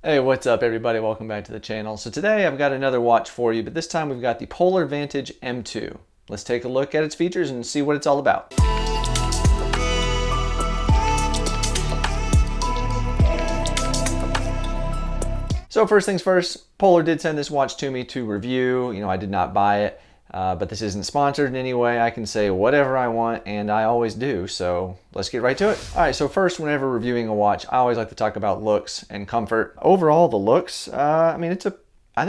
Hey, what's up everybody? Welcome back to the channel. So today I've got another watch for you, but this time we've got the Polar Vantage M2. Let's take a look at its features and see what it's all about. So first things first, Polar did send this watch to me to review. I did not buy it, but this isn't sponsored in any way. I can say whatever I want, and I always do, so let's get right to it. All right, so first, whenever reviewing a watch, I always like to talk about looks and comfort. Overall, the looks, I think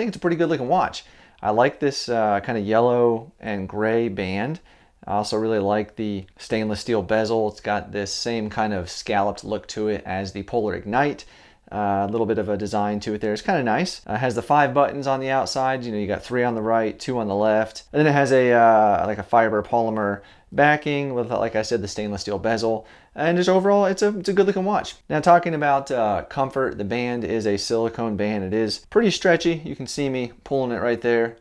it's a pretty good looking watch. I like this kind of yellow and gray band. I also really like the stainless steel bezel. It's got this same kind of scalloped look to it as the Polar Ignite. A little bit of a design to it there. It's kind of nice. It has the 5 buttons on the outside. You got 3 on the right, 2 on the left. And then it has a like a fiber polymer backing with, like I said, the stainless steel bezel. And just overall, it's a good looking watch. Now talking about comfort, the band is a silicone band. It is pretty stretchy. You can see me pulling it right there.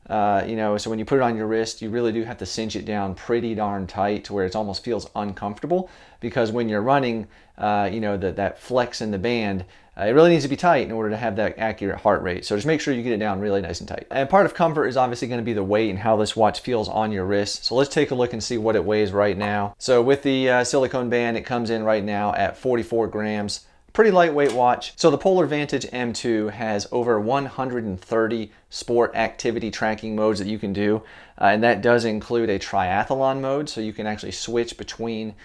So when you put it on your wrist, you really do have to cinch it down pretty darn tight to where it almost feels uncomfortable, because when you're running, that flex in the band, it really needs to be tight in order to have that accurate heart rate. So just make sure you get it down really nice and tight. And part of comfort is obviously going to be the weight and how this watch feels on your wrist. So let's take a look and see what it weighs right now. So with the silicone band, it comes in right now at 44 grams. Pretty lightweight watch. So the Polar Vantage M2 has over 130 sport activity tracking modes that you can do. And that does include a triathlon mode. So you can actually switch between,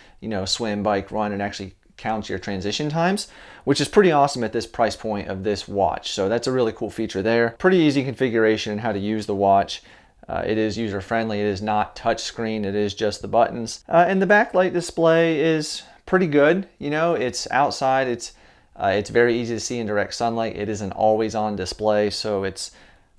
swim, bike, run, and actually count your transition times, which is pretty awesome at this price point of this watch. So that's a really cool feature there. Pretty easy configuration and how to use the watch. It is user friendly. It is not touch screen. It is just the buttons. And the backlight display is pretty good. It's outside. It's very easy to see in direct sunlight. It is an always on display, so it's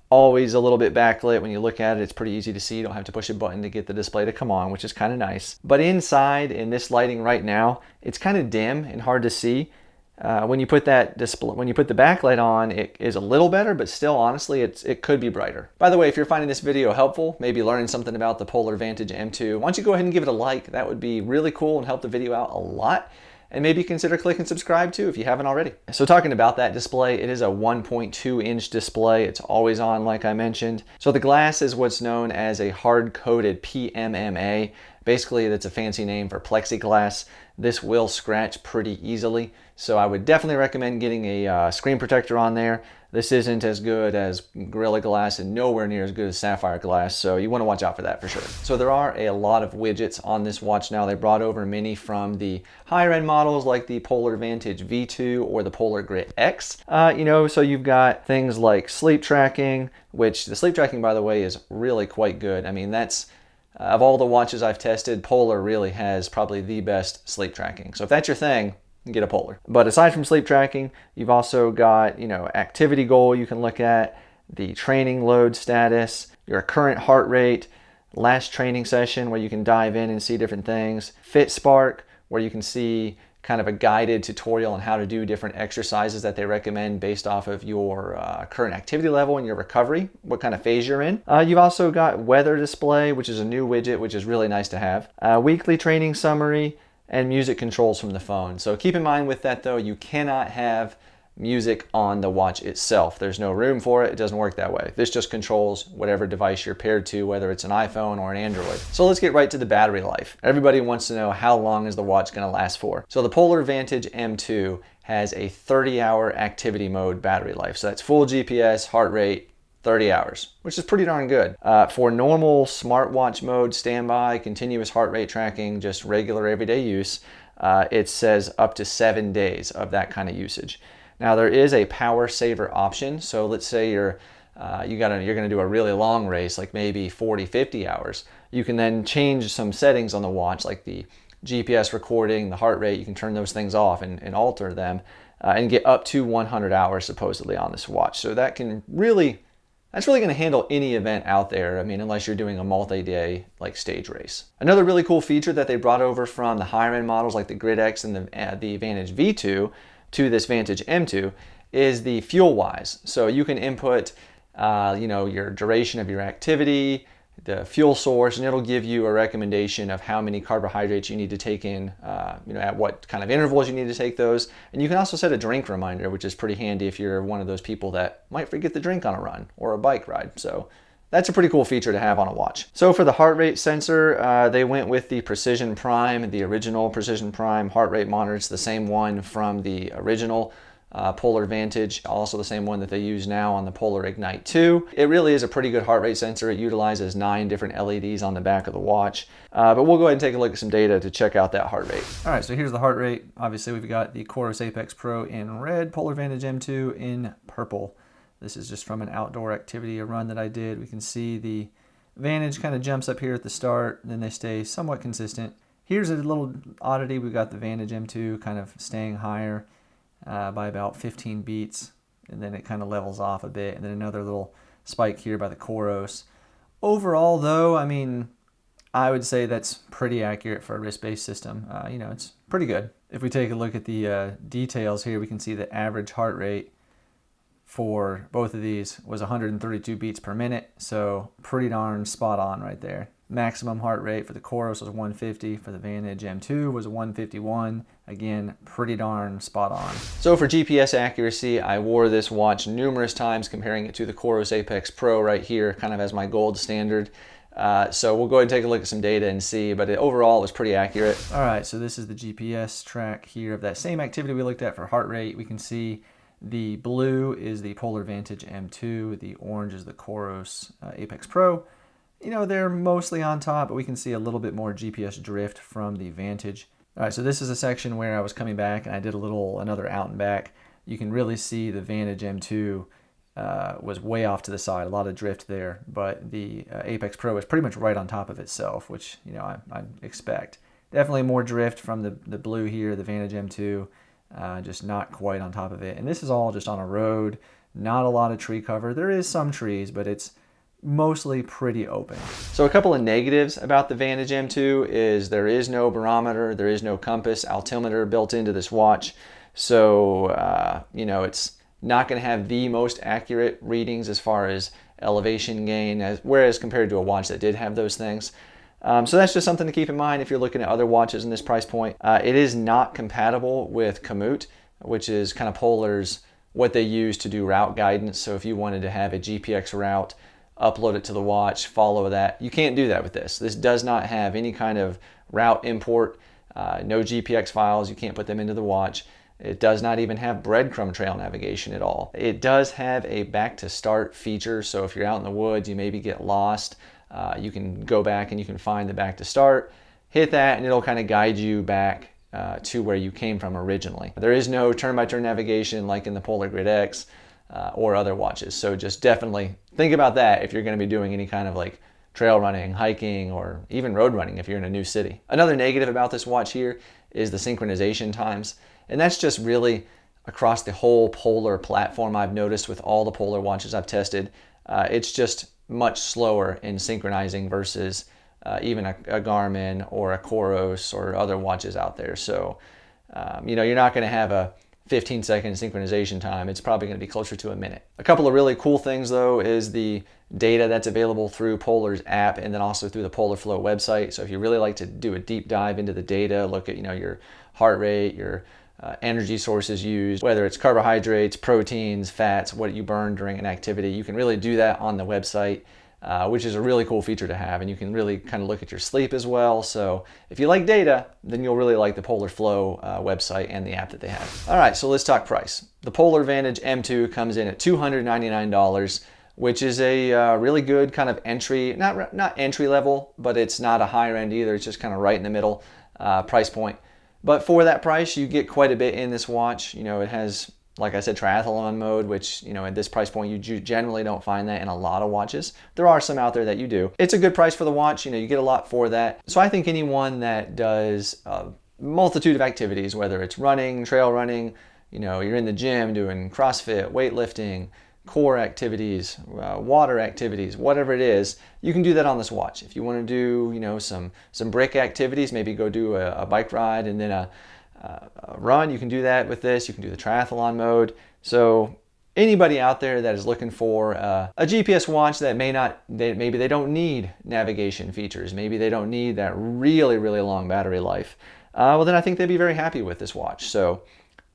always a little bit backlit. When you look at it, it's pretty easy to see. You don't have to push a button to get the display to come on, which is kind of nice. But inside, in this lighting right now, it's kind of dim and hard to see. When you put the backlight on, it is a little better, but still, honestly, it could be brighter. By the way, if you're finding this video helpful, maybe learning something about the Polar Vantage M2, why don't you go ahead and give it a like? That would be really cool and help the video out a lot. And maybe consider clicking subscribe too if you haven't already. So talking about that display, it is a 1.2 inch display. It's always on, like I mentioned. So the glass is what's known as a hard-coated PMMA. Basically, that's a fancy name for plexiglass. This will scratch pretty easily, so I would definitely recommend getting a screen protector on there. This isn't as good as Gorilla Glass and nowhere near as good as Sapphire Glass, so you want to watch out for that for sure. So there are a lot of widgets on this watch now. They brought over many from the higher end models like the Polar Vantage V2 or the Polar Grit X. So you've got things like sleep tracking, which the sleep tracking, by the way, is really quite good. I mean, that's of all the watches I've tested, Polar really has probably the best sleep tracking. So if that's your thing, get a Polar. But aside from sleep tracking, you've also got, activity goal you can look at, the training load status, your current heart rate, last training session where you can dive in and see different things, FitSpark, where you can see kind of a guided tutorial on how to do different exercises that they recommend based off of your current activity level and your recovery, what kind of phase you're in. You've also got weather display, which is a new widget, which is really nice to have. Weekly training summary, and music controls from the phone. So keep in mind with that though, you cannot have music on the watch itself. There's no room for it. It doesn't work that way. This just controls whatever device you're paired to, whether it's an iPhone or an Android. So let's get right to the battery life. Everybody wants to know, how long is the watch going to last for? So the Polar Vantage M2 has a 30-hour activity mode battery life. So that's full GPS, heart rate, 30 hours, which is pretty darn good. For normal smartwatch mode, standby, continuous heart rate tracking, just regular everyday use, it says up to 7 days of that kind of usage. Now there is a power saver option. So let's say you're going to do a really long race, like maybe 40, 50 hours. You can then change some settings on the watch, like the GPS recording, the heart rate. You can turn those things off and alter them and get up to 100 hours supposedly on this watch. So that's really going to handle any event out there. I mean, unless you're doing a multi-day like stage race. Another really cool feature that they brought over from the higher end models like the Grit X and the Vantage V2 to this Vantage M2 is the fuel wise. So you can input, your duration of your activity, the fuel source, and it'll give you a recommendation of how many carbohydrates you need to take in, at what kind of intervals you need to take those. And you can also set a drink reminder, which is pretty handy if you're one of those people that might forget to drink on a run or a bike ride. So that's a pretty cool feature to have on a watch. So for the heart rate sensor, they went with the Precision Prime, the original Precision Prime heart rate monitor. It's the same one from the original Polar Vantage, also the same one that they use now on the Polar Ignite 2. It really is a pretty good heart rate sensor. It utilizes 9 different LEDs on the back of the watch. But we'll go ahead and take a look at some data to check out that heart rate. All right, so here's the heart rate. Obviously, we've got the Coros Apex Pro in red, Polar Vantage M2 in purple. This is just from an outdoor activity, a run that I did. We can see the Vantage kind of jumps up here at the start, then they stay somewhat consistent. Here's a little oddity. We've got the Vantage M2 kind of staying higher by about 15 beats, and then it kind of levels off a bit, and then another little spike here by the Coros. Overall, though, I mean, I would say that's pretty accurate for a wrist-based system. It's pretty good. If we take a look at the details here, we can see the average heart rate for both of these was 132 beats per minute, so pretty darn spot on right there. Maximum heart rate for the Coros was 150, for the Vantage M2 was 151. Again, pretty darn spot on. So for GPS accuracy, I wore this watch numerous times, comparing it to the Coros Apex Pro right here, kind of as my gold standard. So we'll go ahead and take a look at some data and see, but overall it was pretty accurate. All right, so this is the GPS track here of that same activity we looked at for heart rate. We can see the blue is the Polar Vantage M2, the orange is the Coros Apex Pro. They're mostly on top, but we can see a little bit more GPS drift from the Vantage. All right, so this is a section where I was coming back and I did another out and back. You can really see the Vantage M2 was way off to the side, a lot of drift there, but the Apex Pro is pretty much right on top of itself, which I expect. Definitely more drift from the blue here, the Vantage M2, just not quite on top of it. And this is all just on a road, not a lot of tree cover. There is some trees, but it's mostly pretty open. So a couple of negatives about the Vantage M2 is there is no barometer, there is no compass, altimeter built into this watch. So, it's not going to have the most accurate readings as far as elevation gain, whereas compared to a watch that did have those things. So that's just something to keep in mind if you're looking at other watches in this price point. It is not compatible with Komoot, which is kind of Polar's, what they use to do route guidance. So if you wanted to have a GPX route, upload it to the watch, follow that. You can't do that with this. This does not have any kind of route import, no GPX files. You can't put them into the watch. It does not even have breadcrumb trail navigation at all. It does have a back to start feature. So if you're out in the woods, you maybe get lost, you can go back and you can find the back to start, hit that, and it'll kind of guide you back to where you came from originally. There is no turn-by-turn navigation like in the Polar Grid X or other watches. So just definitely think about that if you're going to be doing any kind of like trail running, hiking, or even road running if you're in a new city. Another negative about this watch here is the synchronization times. And that's just really across the whole Polar platform. I've noticed with all the Polar watches I've tested, it's just much slower in synchronizing versus even a Garmin or a Coros or other watches out there. So, you're not going to have a 15-second synchronization time. It's probably going to be closer to a minute. A couple of really cool things though is the data that's available through Polar's app and then also through the Polar Flow website. So if you really like to do a deep dive into the data, look at your heart rate, your energy sources used, whether it's carbohydrates, proteins, fats, what you burn during an activity, you can really do that on the website. Which is a really cool feature to have, and you can really kind of look at your sleep as well. So if you like data, then you'll really like the Polar Flow website and the app that they have. All right, so let's talk price. The Polar Vantage M2 comes in at $299, which is a really good kind of entry, not entry level, but it's not a higher end either. It's just kind of right in the middle price point. But for that price, you get quite a bit in this watch. It has, like I said, triathlon mode, which, at this price point, you generally don't find that in a lot of watches. There are some out there that you do. It's a good price for the watch. You get a lot for that. So I think anyone that does a multitude of activities, whether it's running, trail running, you're in the gym doing CrossFit, weightlifting, core activities, water activities, whatever it is, you can do that on this watch. If you want to do, some brick activities, maybe go do a bike ride and then a run, you can do that with this. You can do the triathlon mode. So anybody out there that is looking for a GPS watch that maybe they don't need navigation features, maybe they don't need that really, really long battery life, well, then I think they'd be very happy with this watch. So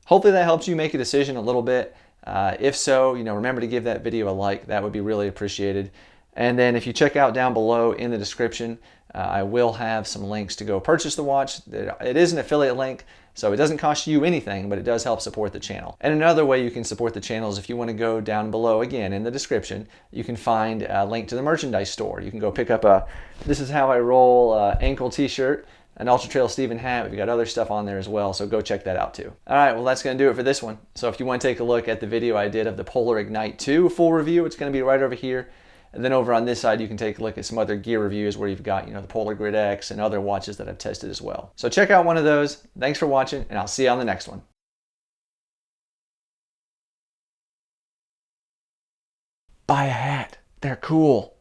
hopefully that helps you make a decision a little bit. If so, remember to give that video a like. That would be really appreciated. And then if you check out down below in the description, I will have some links to go purchase the watch. It is an affiliate link, so it doesn't cost you anything, but it does help support the channel. And another way you can support the channel is if you want to go down below, again, in the description, you can find a link to the merchandise store. You can go pick up a This Is How I Roll ankle t-shirt, an UltraTrailSteven hat. We've got other stuff on there as well, so go check that out too. All right, well, that's going to do it for this one. So if you want to take a look at the video I did of the Polar Ignite 2 full review, it's going to be right over here. And then over on this side, you can take a look at some other gear reviews where you've got, the Polar Grid X and other watches that I've tested as well. So check out one of those. Thanks for watching, and I'll see you on the next one. Buy a hat. They're cool.